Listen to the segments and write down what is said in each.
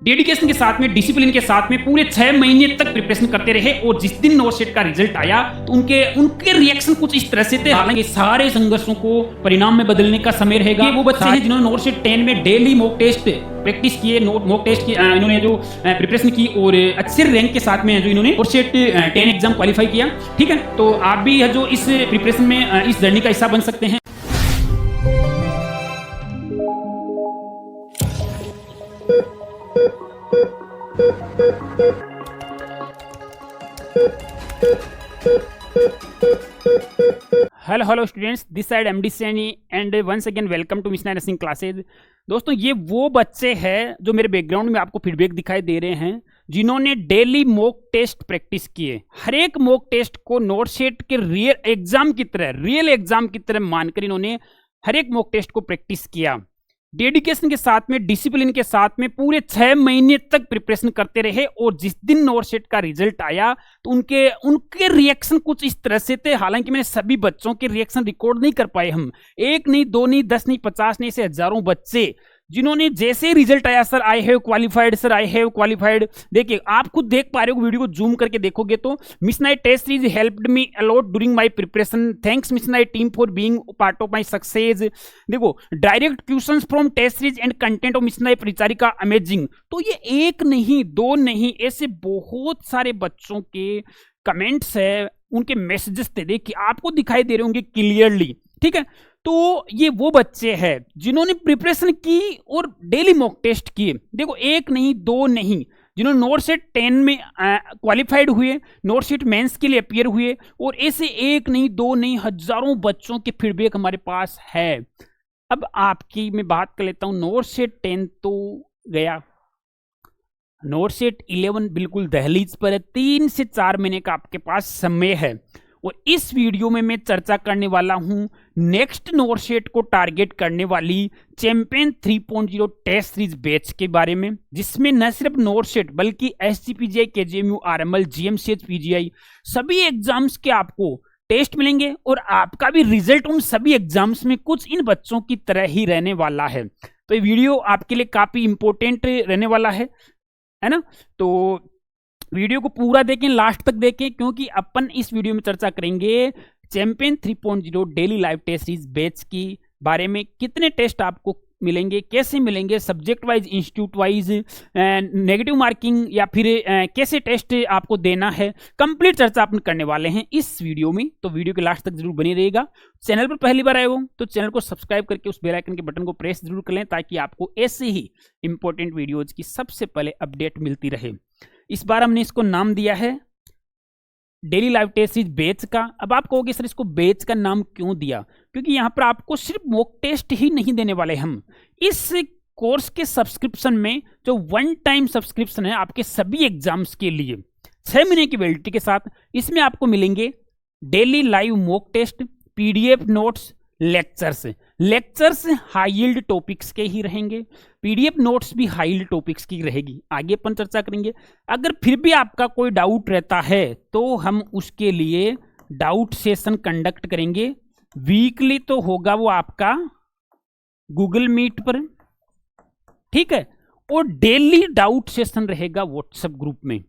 Dedication के साथ में, डिसिप्लिन के साथ में पूरे 6 महीने तक प्रिपरेशन करते रहे और जिस दिन नोटसेट का रिजल्ट आया तो उनके रिएक्शन कुछ इस तरह से थे। हालांकि सारे संघर्षों को परिणाम में बदलने का समय रहेगा। ये वो बच्चे हैं जिन्होंने नोटसेट 10 में डेली मॉक टेस्ट प्रैक्टिस किए, मॉक टेस्ट की इन्होंने जो प्रिपरेशन की और अच्छे रैंक के साथ में जो इन्होंने नोटसेट 10 एग्जाम क्वालिफाई किया। ठीक है, तो आप भी है जो इस प्रिपरेशन में इस जर्नी का हिस्सा बन सकते हैं। Hello students, this side MD Saini and once again welcome to missionary nursing classes. दोस्तों, ये वो बच्चे हैं जो मेरे बैकग्राउंड में आपको फीडबैक दिखाई दे रहे हैं, जिन्होंने डेली मॉक टेस्ट प्रैक्टिस किए। हर एक मॉक टेस्ट को नोटसेट के रियल एग्जाम की तरह मानकर इन्होंने हर एक मॉक टेस्ट को प्रैक्टिस किया। डेडिकेशन के साथ में, डिसिप्लिन के साथ में पूरे 6 महीने तक प्रिपरेशन करते रहे और जिस दिन नोटसेट का रिजल्ट आया तो उनके रिएक्शन कुछ इस तरह से थे। हालांकि मैंने सभी बच्चों के रिएक्शन रिकॉर्ड नहीं कर पाए, हम एक नहीं, दो नहीं, 10 नहीं, 50 नहीं, ऐसे हजारों बच्चे जिन्होंने जैसे रिजल्ट आया, sir I have qualified, sir I have qualified. देखिए, आप खुद देख पा रहे हो, वीडियो को जूम करके देखोगे तो missionary test series helped me a lot during my preparation, thanks missionary team for being part of my success. देखो, direct questions from test series and content of missionary Paricharika amazing. तो ये एक नहीं, दो नहीं, ऐसे बहुत सारे बच्चों के कमेंट्स है, उनके मैसेजेस थे, देखिए आपको दिखाई दे रहे होंगे क्लियरली। ठीक है, तो ये वो बच्चे हैं जिन्होंने प्रिपरेशन की और डेली मॉक टेस्ट किए। देखो, एक नहीं, दो नहीं, जिन्होंने नोटसेट 10 में क्वालिफाइड हुए, नोटसेट मेंस के लिए अपीयर हुए, और ऐसे एक नहीं, दो नहीं, हजारों बच्चों के फीडबैक हमारे पास है। अब आपकी मैं बात कर लेता हूं। नोटसेट 10 तो गया, नोटसेट 11 बिल्कुल दहलीज पर है। 3 से 4 महीने का आपके पास समय है और इस वीडियो में मैं चर्चा करने वाला हूं नेक्स्ट नोटसेट को टारगेट करने वाली चैंपियन 3.0 टेस्ट सीरीज बैच के बारे में, जिसमें न सिर्फ नोटसेट बल्कि SGPGI, KGMU, RML, GMCH, PGI सभी एग्जाम्स के आपको टेस्ट मिलेंगे और आपका भी रिजल्ट उन सभी एग्जाम्स में कुछ इन बच्चों की तरह ही रहने वाला है। तो ये वीडियो आपके लिए काफी इंपॉर्टेंट रहने वाला है ना। तो वीडियो को पूरा देखें, लास्ट तक देखें, क्योंकि अपन इस वीडियो में चर्चा करेंगे champion 3.0 daily live test series batch की बारे में। कितने टेस्ट आपको मिलेंगे, कैसे मिलेंगे, subject wise, institute wise, negative marking या फिर कैसे टेस्ट आपको देना है, कंप्लीट चर्चा अपन करने वाले हैं इस वीडियो में। तो वीडियो के लास्ट तक जरूर बनी रहेगा। चैनल पर पहली बार आए हो तो चैनल को सब्सक्राइब करके उस बेल आइकन के बटन को प्रेस जरूर कर लें, ताकि आपको ऐसे ही इंपॉर्टेंट वीडियोज की सबसे पहले अपडेट मिलती रहे। इस बार हमने इसको नाम दिया है daily live test series batch का। अब आप कहोगे सर इसको बैच का नाम क्यों दिया? क्योंकि यहां पर आपको सिर्फ मॉक टेस्ट ही नहीं देने वाले हम। इस कोर्स के सब्सक्रिप्शन में जो 1 टाइम सब्सक्रिप्शन है आपके सभी एग्जाम्स के लिए 6 महीने की वैलिडिटी के साथ, इसमें आपको मिलेंगे daily live mock test, PDF notes, lectures high yield topics के ही रहेंगे, पीडीएफ नोट्स भी हाई यील्ड टॉपिक्स की रहेगी। आगे अपन चर्चा करेंगे। अगर फिर भी आपका कोई डाउट रहता है तो हम उसके लिए डाउट सेशन कंडक्ट करेंगे। वीकली तो होगा वो आपका गूगल मीट पर, ठीक है, और डेली डाउट सेशन रहेगा व्हाट्सएप ग्रुप में।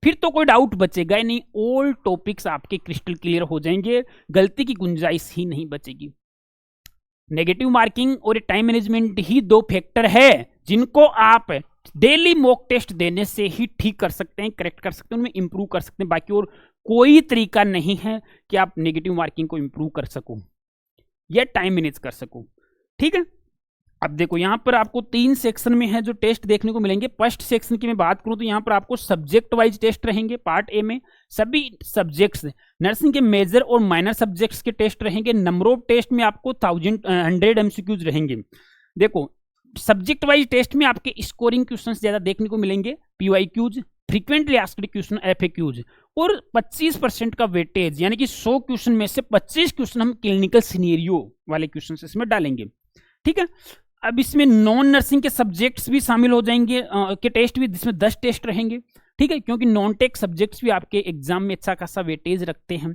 फिर तो कोई डाउट बचेगा ही नहीं, ऑल टॉपिक्स आपके क्रिस्टल क्लियर हो जाएंगे, गलती की गुंजाइश ही नहीं बचेगी। नेगेटिव मार्किंग और टाइम मैनेजमेंट ही 2 फैक्टर है जिनको आप डेली मॉक टेस्ट देने से ही ठीक कर सकते हैं, करेक्ट कर सकते हैं, उनमें इंप्रूव कर सकते हैं। बाकी और कोई तरीका नहीं है कि आप नेगेटिव मार्किंग को इंप्रूव कर सको या टाइम मैनेज कर सको। ठीक है, अब देखो यहां पर आपको 3 सेक्शन में है जो टेस्ट देखने को मिलेंगे। फर्स्ट सेक्शन की मैं बात करूं तो यहां पर आपको सब्जेक्ट वाइज टेस्ट रहेंगे। पार्ट ए में सभी सब्जेक्ट्स, नर्सिंग के मेजर और माइनर सब्जेक्ट्स के टेस्ट रहेंगे। नंबर ऑफ टेस्ट में आपको 100 एमसीक्यूज रहेंगे। देखो, सब्जेक्ट वाइज टेस्ट में आपके स्कोरिंग क्वेश्चंस ज्यादा देखने को मिलेंगे, PYQs, frequently asked question, FAQs, और 25% का वेटेज, यानी कि 100 क्वेश्चन में से 25 क्वेश्चन हम क्लिनिकल सिनेरियो वाले क्वेश्चन इसमें डालेंगे। ठीक है, अब इसमें नॉन नर्सिंग के सब्जेक्ट्स भी शामिल हो जाएंगे के टेस्ट भी, जिसमें 10 टेस्ट रहेंगे। ठीक है, क्योंकि नॉन टेक सब्जेक्ट्स भी आपके एग्जाम में अच्छा खासा वेटेज रखते हैं।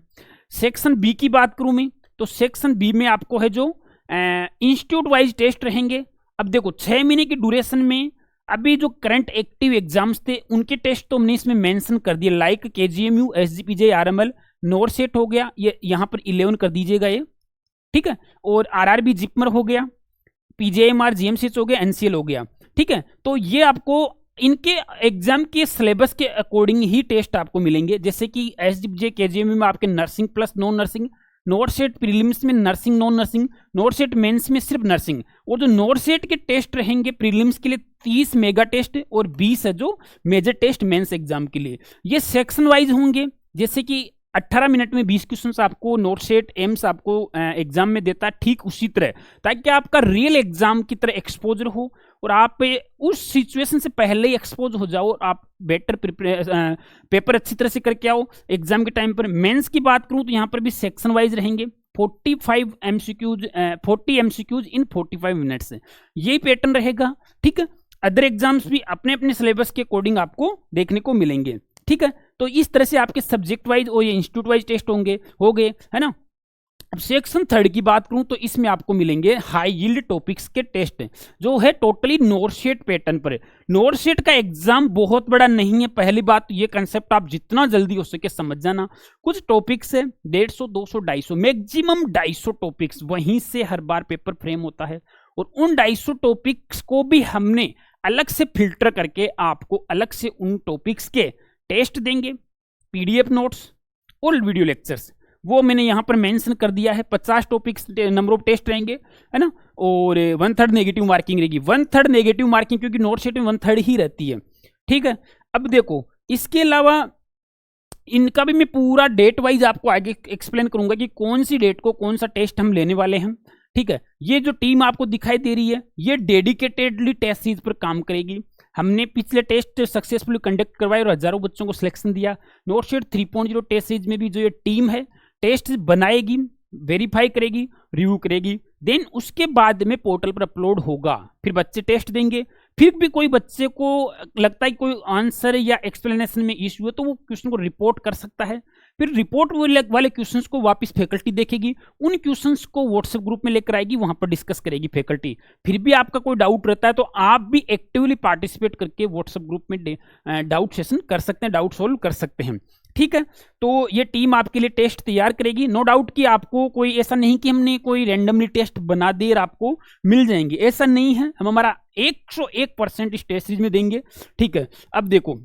सेक्शन बी की बात करूं मैं तो सेक्शन बी में आपको है जो इंस्टीट्यूट वाइज टेस्ट रहेंगे। अब देखो 6 महीने की ड्यूरेशन में अभी जो करंट एक्टिव एग्जाम्स थे उनके टेस्ट तो हमने इसमें मेंशन कर दिए, like KGMU, SGPGI, RML, NORCET हो गया, ये यहाँ पर 11 कर दीजिएगा ये, ठीक है। और आरआरबी जिपमर हो गया, पीजेएमआर जीएमसीएच हो गया, एनसीएल हो गया, ठीक है। तो ये आपको इनके एग्जाम के सिलेबस के अकॉर्डिंग ही टेस्ट आपको मिलेंगे, जैसे कि एसजीपीजे केजीएमयू में आपके nursing plus non nursing, NORCET prelims में nursing non nursing, NORCET mains में सिर्फ नर्सिंग। और जो नोट सेट के टेस्ट रहेंगे प्रीलिम्स के लिए 30 मेगा टेस्ट और 20 है जो मेजर टेस्ट मेंस एग्जाम के लिए। ये सेक्शन वाइज होंगे, जैसे कि 18 मिनट में 20 क्वेश्चंस आपको नोट सेट एम्स आपको एग्जाम में देता है, ठीक उसी तरह, ताकि आपका रियल एग्जाम की तरह एक्सपोजर हो और आप उस सिचुएशन से पहले ही एक्सपोज हो जाओ और आप बेटर पेपर अच्छी तरह से करके आओ एग्जाम के टाइम पर। मेंस की बात करूं तो यहाँ पर भी सेक्शन वाइज रहेंगे, 40 एमसीक्यूज इन 45 मिनट्स, यही पैटर्न रहेगा, ठीक है। अदर एग्जाम्स भी अपने अपने सिलेबस के अकॉर्डिंग आपको देखने को मिलेंगे, ठीक है। तो इस तरह से आपके सब्जेक्ट वाइज और ये इंस्टीट्यूट वाइज टेस्ट हो गए, है ना। अब सेक्शन 3 की बात करूं तो इसमें आपको मिलेंगे हाई यील्ड टॉपिक्स के टेस्ट, जो है टोटली नोट सेट पैटर्न पर। नोट सेट का एग्जाम बहुत बड़ा नहीं है, पहली बात तो ये कंसेप्ट आप जितना जल्दी हो सके समझ जाना। कुछ टॉपिक्स है 150, 200, 250, मैक्सिमम 250 टॉपिक्स, वहीं से हर बार पेपर फ्रेम होता है। और उन 250 टॉपिक्स को भी हमने अलग से फिल्टर करके आपको अलग से उन टॉपिक्स के टेस्ट देंगे, पीडीएफ नोट्स और वीडियो लेक्चर्स, वो मैंने यहां पर मेंशन कर दिया है। 50 टॉपिक्स नंबर ऑफ टेस्ट रहेंगे, है ना। और 1/3 नेगेटिव मार्किंग रहेगी, 1/3 नेगेटिव मार्किंग, क्योंकि नोट सेट में 1/3 ही रहती है, ठीक है। अब देखो इसके अलावा इनका भी मैं पूरा डेट वाइज आपको आगे एक्सप्लेन करूंगा कि कौन सी डेट को कौन सा टेस्ट हम लेने वाले हैं, ठीक है। ये जो टीम आपको दिखाई दे रही है ये डेडिकेटेडली टेस्ट सीरीज पर काम करेगी। हमने पिछले टेस्ट सक्सेसफुली कंडक्ट करवाए और हजारों बच्चों को सिलेक्शन दिया। नोट सेट 3.0 टेस्ट सीरीज में भी जो ये टीम है टेस्ट बनाएगी, वेरीफाई करेगी, रिव्यू करेगी, देन उसके बाद में पोर्टल पर अपलोड होगा, फिर बच्चे टेस्ट देंगे। फिर भी कोई बच्चे को लगता है कोई आंसर या एक्सप्लेनेशन में इश्यू है तो वो क्वेश्चन को रिपोर्ट कर सकता है। फिर रिपोर्ट वाले क्वेश्चंस को वापस फैकल्टी देखेगी, उन क्वेश्चंस को व्हाट्सएप ग्रुप में लेकर आएगी, वहां पर डिस्कस करेगी फैकल्टी। फिर भी आपका कोई डाउट रहता है तो आप भी एक्टिवली पार्टिसिपेट करके व्हाट्सएप ग्रुप में डाउट सेशन कर सकते हैं, डाउट सोल्व कर सकते हैं, ठीक है। तो ये टीम आपके लिए टेस्ट तैयार करेगी। नो डाउट कि आपको कोई ऐसा नहीं कि हमने कोई रैंडमली टेस्ट बना दे और आपको मिल जाएंगे, ऐसा नहीं है। हम हमारा 101% इस टेस्ट सीरीज में देंगे, ठीक है। अब देखो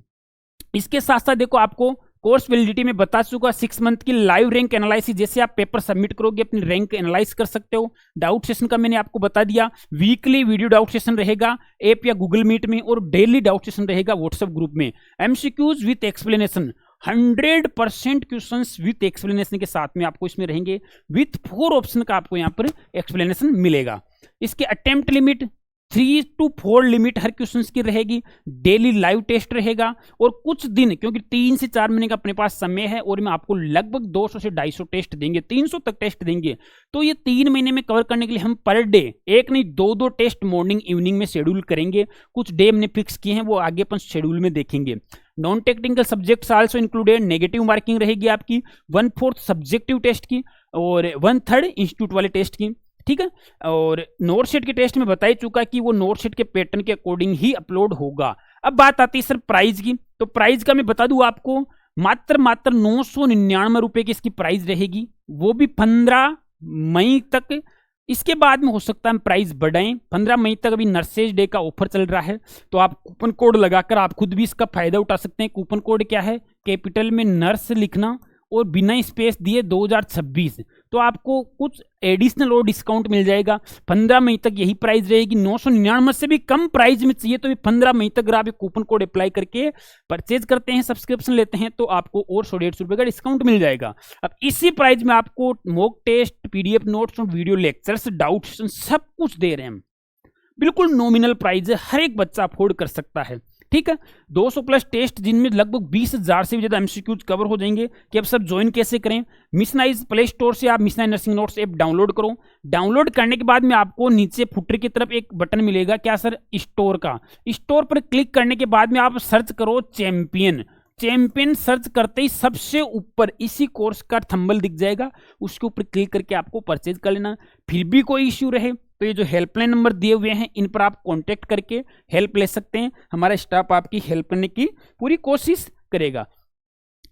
इसके साथ साथ देखो आपको कोर्स वैलिडिटी में बता चुका 6 मंथ की लाइव रैंक एनालिसिस, जैसे आप पेपर सबमिट करोगे अपनी रैंक एनालाइज कर सकते हो। डाउट सेशन का मैंने आपको बता दिया, वीकली वीडियो डाउट सेशन रहेगा ऐप या गूगल मीट में, और डेली डाउट सेशन रहेगा व्हाट्सएप ग्रुप में। MCQs with explanation, 100% questions with explanation के साथ में आपको इसमें रहेंगे, विथ 4 ऑप्शन का आपको यहाँ पर एक्सप्लेनेशन मिलेगा। इसके attempt limit 3 to 4 limit her question की रहेगी, डेली लाइव टेस्ट रहेगा। और कुछ दिन, क्योंकि 3 से 4 महीने का अपने पास समय है और मैं आपको लगभग 200 से 250 टेस्ट देंगे, 300 तक टेस्ट देंगे। तो ये 3 महीने में कवर करने के लिए हम पर डे एक नहीं 2 टेस्ट मॉर्निंग इवनिंग में शेड्यूल करेंगे। कुछ डे हमने फिक्स किए हैं, वो आगे अपन शेड्यूल में देखेंगे। Non technical subjects also included, negative marking रहेगी आपकी 1/4 सब्जेक्टिव टेस्ट की और 1/3 इंस्टीट्यूट वाले टेस्ट की, ठीक है। और नोट सेट के टेस्ट में बता ही चुका कि वो नोट सेट के पैटर्न के अकॉर्डिंग ही अपलोड होगा। अब बात आती है सर प्राइस की, तो प्राइस का मैं बता दूं आपको, मात्र 999 रुपए की इसकी प्राइस रहेगी, वो भी 15 मई तक। इसके बाद में हो सकता है हम प्राइस बढ़ाएं, 15 मई तक अभी नर्सेज डे का ऑफर चल रहा है, तो आप कूपन कोड लगाकर आप खुद भी इसका फायदा उठा सकते हैं। कूपन कोड क्या है, कैपिटल में नर्स लिखना और बिना स्पेस दिए 2026, तो आपको कुछ एडिशनल और डिस्काउंट मिल जाएगा। 15 मई तक यही प्राइस रहेगी। 999 से भी कम प्राइस में चाहिए तो 15 मई तक अगर आप कूपन कोड अप्लाई करके परचेज करते हैं, सब्सक्रिप्शन लेते हैं, तो आपको और 100-150 रुपए का डिस्काउंट मिल जाएगा। अब इसी प्राइस में आपको मॉक टेस्ट, पीडीएफ नोट्स और वीडियो लेक्चर्स, डाउट सब कुछ दे रहे हैं हम। बिल्कुल नॉमिनल प्राइस है, हर एक बच्चा अफोर्ड कर सकता है, ठीक है। 200+ टेस्ट जिनमें लगभग 20,000 से भी ज्यादा एमसीक्यूज कवर हो जाएंगे। कि अब सब ज्वाइन कैसे करें, मिशनाइज प्ले स्टोर से आप मिशनाइज नर्सिंग नोट्स ऐप डाउनलोड करो। डाउनलोड करने के बाद में आपको नीचे फुटर की तरफ एक बटन मिलेगा, क्या सर, स्टोर का। स्टोर पर क्लिक करने के बाद में आप सर्च करो चैंपियन, चैंपियन सर्च करते ही सबसे ऊपर इसी कोर्स का थंबनेल दिख जाएगा, उसके ऊपर क्लिक करके आपको परचेज कर लेना। फिर भी कोई इश्यू रहे तो ये जो हेल्पलाइन नंबर दिए हुए हैं इन पर आप कांटेक्ट करके हेल्प ले सकते हैं। हमारा स्टाफ आपकी हेल्प करने की पूरी कोशिश करेगा।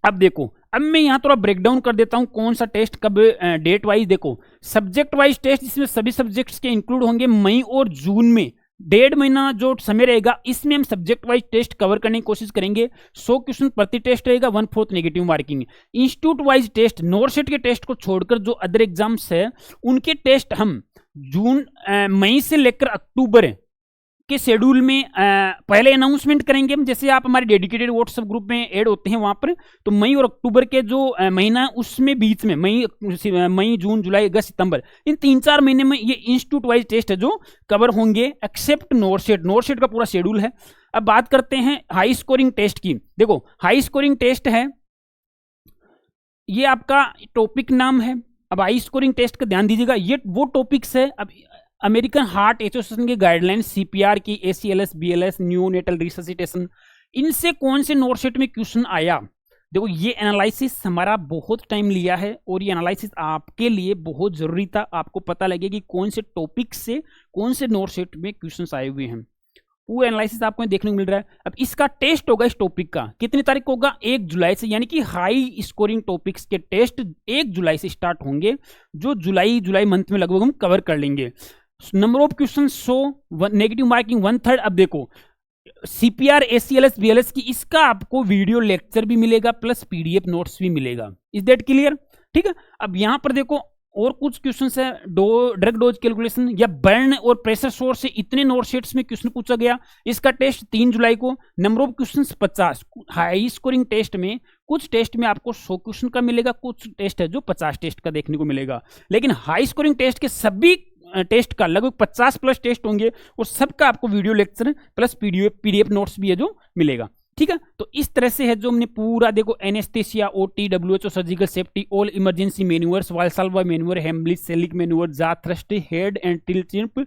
अब देखो, अब मैं यहाँ थोड़ा ब्रेकडाउन कर देता हूँ कौन सा टेस्ट कब, डेट वाइज। देखो, सब्जेक्ट वाइज टेस्ट इसमें सभी सब्जेक्ट्स के इंक्लूड होंगे मई और जून में। 1.5 महीना जो समय रहेगा इसमें हम सब्जेक्ट वाइज टेस्ट कवर करने की कोशिश करेंगे। 100 क्वेश्चन प्रति टेस्ट रहेगा, 1/4 negative marking. Institute wise test, NORCET के टेस्ट को छोड़कर जो अदर एग्जाम्स है उनके टेस्ट हम मई से लेकर अक्टूबर के शेड्यूल में पहले अनाउंसमेंट करेंगे। जैसे आप हमारे डेडिकेटेड व्हाट्सएप ग्रुप में ऐड होते हैं वहां पर, तो मई और अक्टूबर के जो महीना उसमें बीच में मई जून जुलाई अगस्त सितंबर, इन 3-4 महीने में ये इंस्टीट्यूट वाइज टेस्ट है जो कवर होंगे, एक्सेप्ट नोरसेट। नोरसेट का पूरा शेड्यूल है। अब बात करते हैं हाई स्कोरिंग टेस्ट की। देखो, हाई स्कोरिंग टेस्ट है, ये आपका टॉपिक नाम है। अब हाई स्कोरिंग टेस्ट का ध्यान दीजिएगा, ये वो टॉपिक्स है अब अमेरिकन हार्ट एसोसिएशन के गाइडलाइन, सीपीआर की, एसीएलएस, बीएलएस, न्यूनेटल रिससिटेशन, इनसे कौन से नोरसेट में क्वेश्चन आया। देखो, ये एनालिसिस हमारा बहुत टाइम लिया है और ये एनालिसिस आपके लिए बहुत जरूरी था। आपको पता लगे कि कौन से टॉपिक से कौन से नोरसेट में क्वेश्चन आए हुए हैं, वो एनालिसिस आपको देखने को मिल रहा है। अब इसका टेस्ट होगा इस टॉपिक का कितनी तारीख को होगा, 1 जुलाई से, यानी कि हाई स्कोरिंग टॉपिक्स के टेस्ट 1 जुलाई से स्टार्ट होंगे, जो जुलाई मंथ में लगभग हम कवर कर लेंगे। Number of question 100, negative marking 1/3। अब देखो, सीपीआर, एसीएलएस, बीएलएस की इसका आपको वीडियो लेक्चर भी मिलेगा प्लस पीडीएफ नोट्स भी मिलेगा। Is that clear? ठीक है। अब यहां पर देखो और कुछ क्वेश्चन है, ड्रग डोज कैलकुलेशन या बर्न और प्रेशर सोर्स से इतने नोटसेट्स में क्वेश्चन पूछा गया। इसका टेस्ट 3 जुलाई को। Number of question 50। High scoring test में कुछ टेस्ट में आपको 100 क्वेश्चन का मिलेगा, कुछ टेस्ट है जो 50 टेस्ट का देखने को मिलेगा। लेकिन हाई स्कोरिंग टेस्ट के सभी टेस्ट का लगभग 50+ टेस्ट होंगे और सबका आपको video lecture plus PDF notes भी है जो मिलेगा। ठीक है। तो इस तरह से है जो हमने पूरा, देखो, anaesthesia, OT, WHO, surgical safety, all emergency manoeuvres, valsalva manoeuvre, Heimlich, Sellick manoeuvre, jaw thrust, head and tilt chin,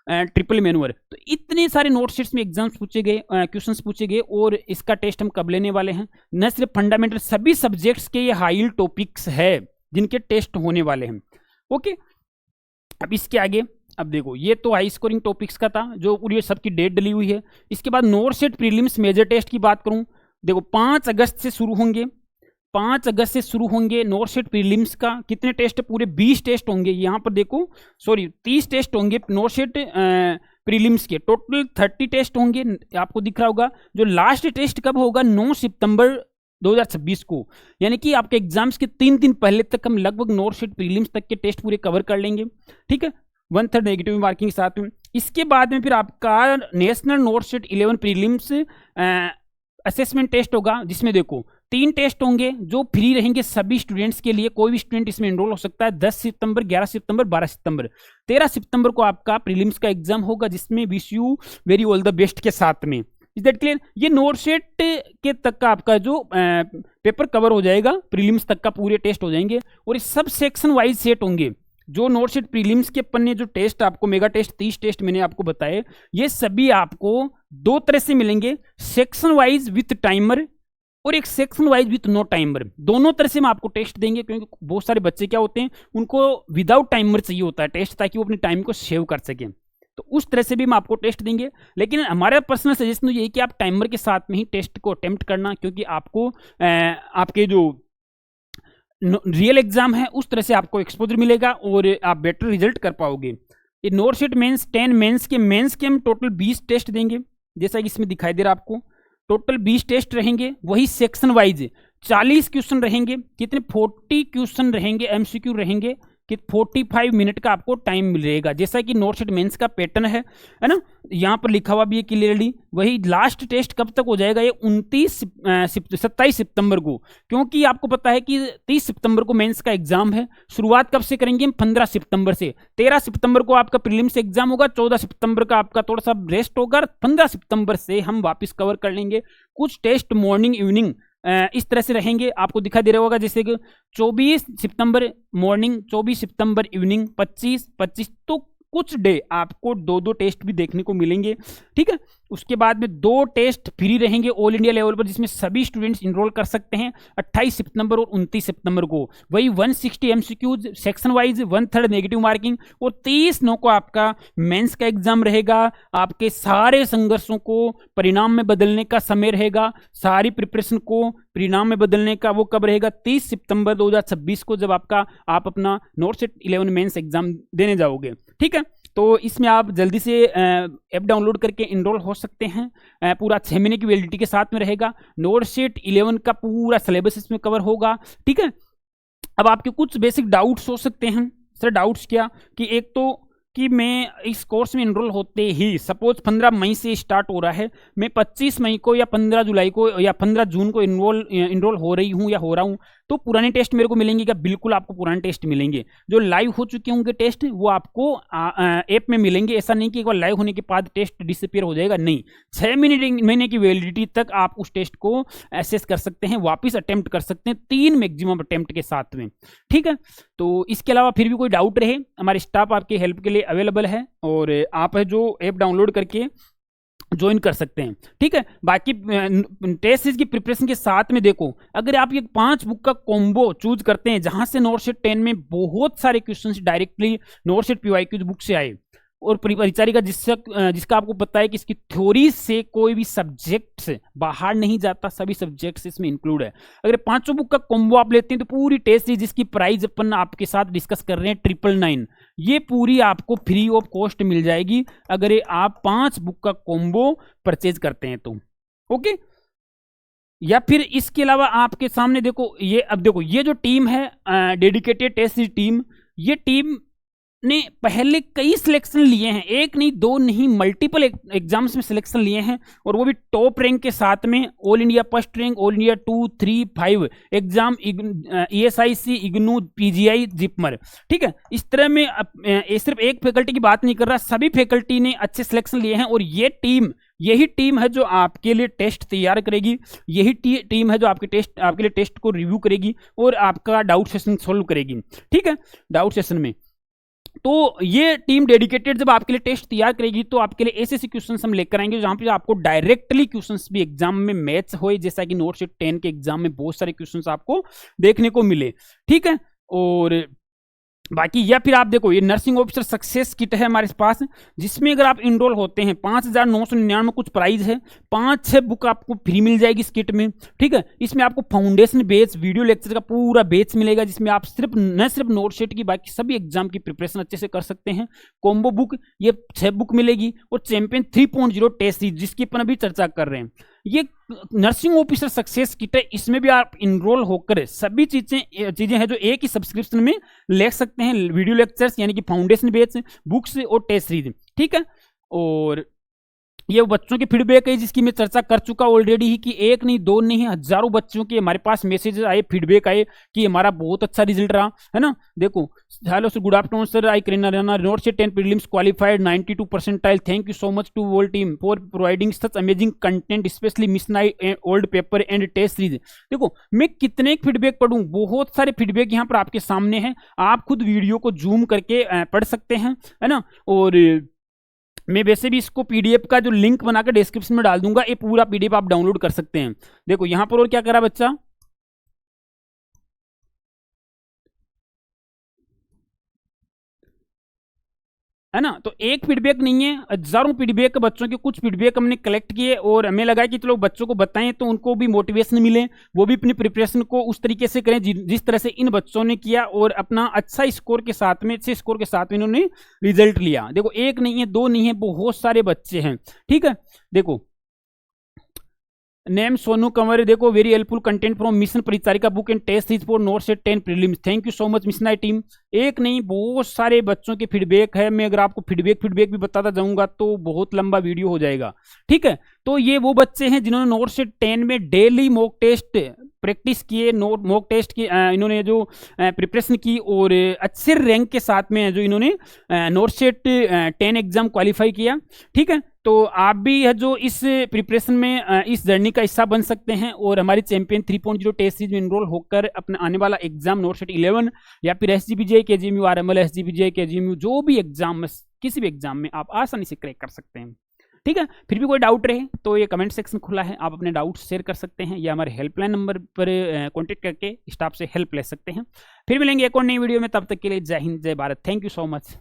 triple manoeuvre, तो इतने सारे नोट शीट्स में एग्जाम्स पूछे गए, क्वेश्चंस पूछे गए और इसका टेस्ट हम कब लेने वाले हैं। न सिर्फ फंडामेंटल, सभी सब्जेक्ट्स के ये हाई टॉपिक्स है जिनके टेस्ट होने वाले हैं। ओके, अब इसके आगे, अब देखो, ये तो हाई स्कोरिंग टॉपिक्स का था जो पूरी सबकी डेट डली हुई है। इसके बाद नोरसेट प्रीलिम्स मेजर टेस्ट की बात करूं, देखो 5 अगस्त से शुरू होंगे। 5 अगस्त से शुरू होंगे नोरसेट प्रीलिम्स का। कितने टेस्ट? पूरे 20 टेस्ट होंगे। यहाँ पर देखो, सॉरी 30 टेस्ट होंगे नोरसेट प्रीलिम्स के। टोटल 30 टेस्ट होंगे, आपको दिख रहा होगा। जो लास्ट टेस्ट कब होगा? 9 सितंबर 2026 को, यानी कि आपके एग्जाम्स के 3 दिन पहले तक हम लगभग नोरसेट प्रीलिम्स तक के टेस्ट पूरे कवर कर लेंगे। ठीक है, 1/3 नेगेटिव मार्किंग के साथ में। इसके बाद में फिर आपका national NORCET 11 prelims assessment test होगा, जिसमें देखो 3 टेस्ट होंगे जो फ्री रहेंगे सभी स्टूडेंट्स के लिए। कोई भी स्टूडेंट इसमें एनरोल हो सकता है। 10 सितंबर, 11 सितंबर, 12 सितंबर, 13 सितंबर को आपका प्रीलिम्स का एग्जाम होगा, जिसमें wish you very all the best के साथ में। Is that clear? ये नोरसेट के तक का आपका जो पेपर कवर हो जाएगा, प्रीलिम्स तक का पूरे टेस्ट हो जाएंगे और ये सब सेक्शन वाइज सेट होंगे। जो नोरसेट प्रीलिम्स के अपन ने जो टेस्ट आपको मेगा टेस्ट 30 टेस्ट मैंने आपको बताए, ये सभी आपको 2 तरह से मिलेंगे, सेक्शन वाइज विथ टाइमर और एक section wise with no timer. दोनों तरह से हम आपको टेस्ट देंगे, क्योंकि बहुत सारे बच्चे क्या होते हैं, उनको विदाउट टाइमर चाहिए होता है टेस्ट, ताकि वो अपने टाइम को सेव कर सकें। तो उस तरह से भी हम आपको टेस्ट देंगे। लेकिन हमारा पर्सनल सजेशन तो यही कि आप टाइमर के साथ में ही टेस्ट को अटेम्प्ट करना, क्योंकि आपको आपके जो रियल एग्जाम है उस तरह से आपको एक्सपोजर मिलेगा और आप बेटर रिजल्ट कर पाओगे। ये नोरसेट मेंस 10 मेंस के हम टोटल 20 टेस्ट देंगे, जैसा कि इसमें दिखाई दे रहा है आपको। टोटल 20 टेस्ट रहेंगे, वही सेक्शन वाइज 40 क्वेश्चन रहेंगे। कितने? 40 क्वेश्चन रहेंगे, एमसीक्यू रहेंगे कि 45 मिनट का आपको टाइम मिलेगा, जैसा कि नोरसेट मेंस का पैटर्न है ना। यहाँ पर लिखा हुआ भी है क्लियरली। वही लास्ट टेस्ट कब तक हो जाएगा? ये 27 सितंबर को, क्योंकि आपको पता है कि 30 सितंबर को मेंस का एग्जाम है। शुरुआत कब से करेंगे हम? 15 सितंबर से। 13 सितंबर को आपका प्रीलिम्स एग्जाम होगा, 14 सितंबर का आपका थोड़ा सा रेस्ट होगा, 15 सितंबर से हम वापस कवर कर लेंगे। कुछ टेस्ट मॉर्निंग इवनिंग इस तरह से रहेंगे, आपको दिखाई दे रहा होगा, जैसे कि 24 सितंबर मॉर्निंग, 24 सितंबर इवनिंग, 25 तो कुछ डे आपको 2-2 टेस्ट भी देखने को मिलेंगे। ठीक है, उसके बाद में 2 टेस्ट फ्री रहेंगे ऑल इंडिया लेवल पर, जिसमें सभी स्टूडेंट्स इनरोल कर सकते हैं 28 सितंबर और 29 सितंबर को। वही 160 MCQs section wise, 1/3 negative marking, और 30/9 को आपका मेंस का एग्जाम रहेगा। आपके सारे संघर्षों को परिणाम में बदलने का समय रहेगा, सारी प्रिपरेशन को परिणाम में बदलने का वो कब रहेगा, 30 सितंबर 2026 को, जब आप अपना नॉर्सेट 11 मेंस एग्जाम देने जाओगे। ठीक है, तो इसमें आप जल्दी से ऐप डाउनलोड करके इनरोल हो सकते हैं। पूरा 6 महीने की वैलिडिटी के साथ में रहेगा। नॉर्सेट 11 का पूरा सिलेबस इसमें कवर होगा। ठीक है, अब आपके कुछ बेसिक डाउट्स हो सकते हैं। सर डाउट्स क्या, कि एक तो कि मैं इस कोर्स में इनरोल होते ही, सपोज 15 मई से स्टार्ट हो रहा है, मैं 25 मई को या 15 जुलाई को या 15 जून को इनरोल हो रही हूँ या हो रहा हूँ, तो पुराने टेस्ट मेरे को मिलेंगे क्या? बिल्कुल आपको पुराने टेस्ट मिलेंगे। जो लाइव हो चुके होंगे टेस्ट वो आपको ऐप में मिलेंगे। ऐसा नहीं कि एक बार लाइव होने के बाद टेस्ट डिसअपीयर हो जाएगा, नहीं। 6 महीने की वैलिडिटी तक आप उस टेस्ट को एसेस कर सकते हैं, वापस अटेम्प्ट कर सकते हैं 3 मैक्सिमम अटेम्प्ट के साथ में। ठीक है, तो इसके अलावा फिर भी कोई डाउट रहे, हमारे स्टाफ आपके हेल्प के लिए अवेलेबल है, और आप है जो ऐप डाउनलोड करके ज्वाइन कर सकते हैं। ठीक है, बाकी टेस्ट सीरीज की प्रिपरेशन के साथ में देखो, अगर आप ये 5 बुक का कॉम्बो चूज करते हैं, जहां से नॉर्सेट 10 में बहुत सारे क्वेश्चंस डायरेक्टली नॉर्सेट पीवाईक्यू बुक से आए, और परिचारिका जिसका आपको पता है कि इसकी थ्योरी से कोई भी सब्जेक्ट बाहर नहीं जाता, सभी सब्जेक्ट्स इसमें इंक्लूड है। अगर 5 बुक का कॉम्बो आप लेते हैं तो पूरी टेस्ट सीरीज जिसकी प्राइस अपन आपके साथ डिस्कस कर रहे हैं 999, ये पूरी आपको फ्री ऑफ कॉस्ट मिल जाएगी अगर आप 5 बुक का कॉम्बो परचेज करते हैं तो। ओके, या फिर इसके अलावा आपके सामने देखो, ये जो टीम है डेडिकेटेड टेस्ट सीरीज टीम, ये टीम ने पहले कई सिलेक्शन लिए हैं, 1 नहीं 2 नहीं, मल्टीपल एग्जाम्स में सिलेक्शन लिए हैं, और वो भी टॉप रैंक के साथ में। All India first rank, all India 2, 3, 5 exam, ESIC, IGNOU, PGI, JIPMER. ठीक है, इस तरह में सिर्फ एक फैकल्टी की बात नहीं कर रहा, सभी फैकल्टी ने अच्छे सिलेक्शन लिए हैं, और यही टीम है जो आपके लिए टेस्ट तैयार करेगी, यही टीम है जो आपके लिए टेस्ट को रिव्यू करेगी और आपका डाउट सेशन सोल्व करेगी। ठीक है, डाउट सेशन में तो ये टीम डेडिकेटेड जब आपके लिए टेस्ट तैयार करेगी तो आपके लिए ऐसे क्वेश्चंस हम लेकर आएंगे जहां पे आपको डायरेक्टली क्वेश्चंस भी एग्जाम में मैच हो, जैसा कि नॉर्सेट 10 के एग्जाम में बहुत सारे क्वेश्चंस आपको देखने को मिले। ठीक है, और बाकी या फिर आप देखो, ये नर्सिंग ऑफिसर सक्सेस किट है हमारे पास, जिसमें अगर आप इनरोल होते हैं 5,999 कुछ प्राइस है, 5-6 बुक आपको फ्री मिल जाएगी इस किट में। ठीक है, इसमें आपको फाउंडेशन बेस वीडियो लेक्चर का पूरा बेच मिलेगा, जिसमें आप न सिर्फ नोटशीट की बाकी सभी एग्जाम की प्रिपरेशन अच्छे से कर सकते हैं। कॉम्बो बुक ये 6 बुक मिलेगी, और चैंपियन 3.0 टेस्ट सीरीज जिसकी अपन अभी चर्चा कर रहे हैं, ये नर्सिंग ऑफिसर सक्सेस किट है। इसमें भी आप इनरोल होकर सभी चीजें हैं जो एक ही सब्सक्रिप्शन में ले सकते हैं, वीडियो लेक्चर्स यानी कि फाउंडेशन बेस, बुक्स और टेस्ट सीरीज। ठीक है, और ये बच्चों के फीडबैक है जिसकी मैं चर्चा कर चुका ऑलरेडी ही, कि 1 नहीं 2 नहीं, हजारों बच्चों के हमारे पास मैसेज आए, फीडबैक आए कि हमारा बहुत अच्छा रिजल्ट रहा है ना। देखो, hello sir, good afternoon sir, I Karina Rana, NORCET 10 prelims qualified 92 percentile, thank you so much to whole team for providing such amazing content, specially मिसनाइट old paper and test series. देखो, मैं कितने फीडबैक पढ़ूं, बहुत सारे फीडबैक यहाँ पर आपके सामने हैं, आप खुद वीडियो को जूम करके पढ़ सकते हैं, है ना। और मैं वैसे भी इसको PDF का जो लिंक बनाकर डिस्क्रिप्शन में डाल दूंगा, ये पूरा PDF आप डाउनलोड कर सकते हैं। देखो यहां पर और क्या करा बच्चा, है ना। तो एक फीडबैक नहीं है, हजारों फीडबैक बच्चों के, कुछ फीडबैक हमने कलेक्ट किए और हमें लगा कि चलो बच्चों को बताएं तो उनको भी मोटिवेशन मिले, वो भी अपनी प्रिपरेशन को उस तरीके से करें जिस तरह से इन बच्चों ने किया, और अपना अच्छा स्कोर के साथ में, अच्छे स्कोर के साथ में इन्होंने रिजल्ट लिया। देखो, 1 नहीं है 2 नहीं है, बहुत सारे बच्चे हैं। ठीक है, देखो नेम सोनू कंवर, देखो very helpful content from mission Paricharika book and test series for NORCET 10 prelims, thank you so much mission team. 1 नहीं बहुत सारे बच्चों के फीडबैक है, मैं अगर आपको फीडबैक भी बताता जाऊंगा तो बहुत लंबा वीडियो हो जाएगा। ठीक है, तो ये वो बच्चे हैं जिन्होंने नॉर्सेट 10 में डेली मॉक टेस्ट प्रैक्टिस किए, मॉक टेस्ट की इन्होंने जो प्रिपरेशन की, और अच्छे रैंक के साथ में जो इन्होंने नॉर्सेट 10 एग्जाम क्वालिफाई किया। ठीक है, तो आप भी है जो इस प्रिपरेशन में इस जर्नी का हिस्सा बन सकते हैं, और हमारी चैंपियन 3.0 टेस्ट सीरीज में इनरोल होकर अपना आने वाला एग्जाम नॉर्सेट 11 या फिर SGPGI KGMU RML SGPGI KGMU जो भी एग्जाम, किसी भी एग्जाम में आप आसानी से क्रैक कर सकते हैं। ठीक है। फिर भी कोई डाउट रहे तो ये कमेंट सेक्शन खुला है, आप अपने डाउट शेयर कर सकते हैं या हमारे हेल्पलाइन नंबर पर कॉन्टेक्ट करके स्टाफ से हेल्प ले सकते हैं। फिर मिलेंगे एक और नई वीडियो में, तब तक के लिए जय हिंद जय Bharat. Thank you so much.